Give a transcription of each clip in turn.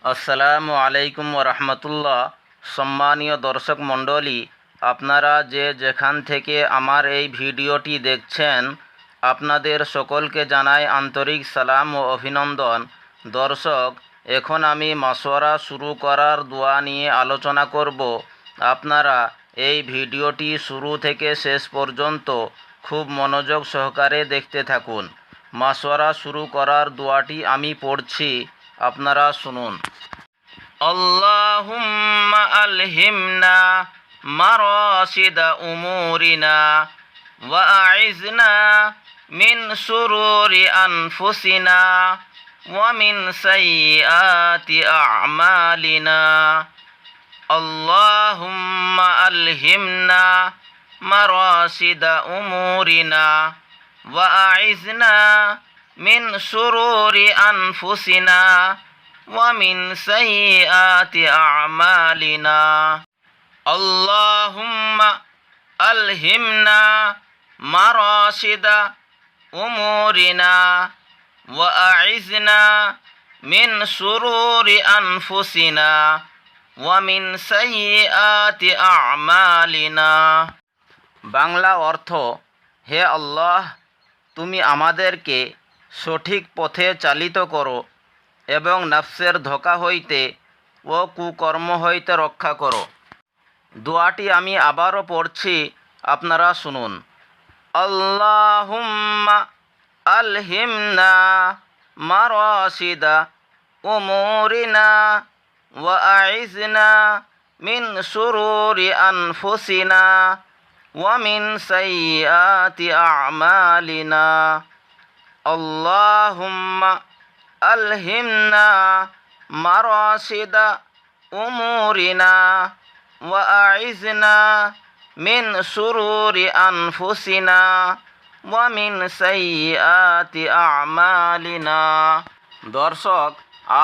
আসসালামু আলাইকুম রহমতুল্লাহ। সম্মানীয় দর্শক মণ্ডলী, আপনারা যে যেখান থেকে আমার এই ভিডিওটি দেখছেন, আপনাদের সকলকে জানাই আন্তরিক সালাম ও অভিনন্দন। দর্শক, এখন আমি মাশওয়ারা শুরু করার দোয়া নিয়ে আলোচনা করব। আপনারা এই ভিডিওটি শুরু থেকে শেষ পর্যন্ত খুব মনোযোগ সহকারে দেখতে থাকুন। মাশওয়ারা শুরু করার দোয়াটি আমি পড়ছি, আপনারা শুনুন। আল্লাহুম্মা আলহিমনা মারাশিদা উমুরিনা ওয়া আইজনা মিন শুরুরি আনফুসিনা ওয়া মিন সাইয়্যাতি আ'মালিনা। আল্লাহুম্মা আলহিমনা মারাশিদা উমুরিনা ওয়া আইজনা মিন শুরুরি আনফুসিনা ওয়া মিন সাইয়্যাতি আ'মালিনা। আল্লাহুম্মা আলহিমনা মারাশিদা উমুরিনা ওয়া আইজনা মিন শুরুরি আনফুসিনা ওয়া মিন সাইয়্যাতি আ'মালিনা। বাংলা অর্থ: হে আল্লাহ, তুমি আমাদেরকে সঠিক পথে চালিত করো এবং নফসের ধোঁকা হইতে ও কুকর্ম হইতে রক্ষা করো। দোয়াটি আমি আবারও পড়ছি, আপনারা শুনুন। আল্লাহুম্মা আলহিমনা মারাশিদা উমুরিনা ওয়া আইজনা মিন শুরুরি আনফুসিনা ওয়া মিন সাইয়্যাতি আ'মালিনা। আল্লাহুম্মা আলহিমনা মারাশিদা উমুরিনা ওয়া আইজনা মিন শুরুরি আনফুসিনা ওয়া মিন সাইয়্যাতি আ'মালিনা। দর্শক,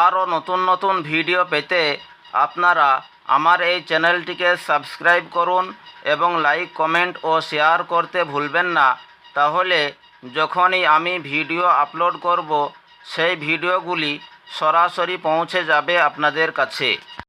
আরও নতুন নতুন ভিডিও পেতে আপনারা আমার এই চ্যানেলটিকে সাবস্ক্রাইব করুন এবং লাইক, কমেন্ট ও শেয়ার করতে ভুলবেন না। তাহলে যখনই আমি ভিডিও আপলোড করব, সেই ভিডিওগুলি সরাসরি পৌঁছে যাবে আপনাদের কাছে।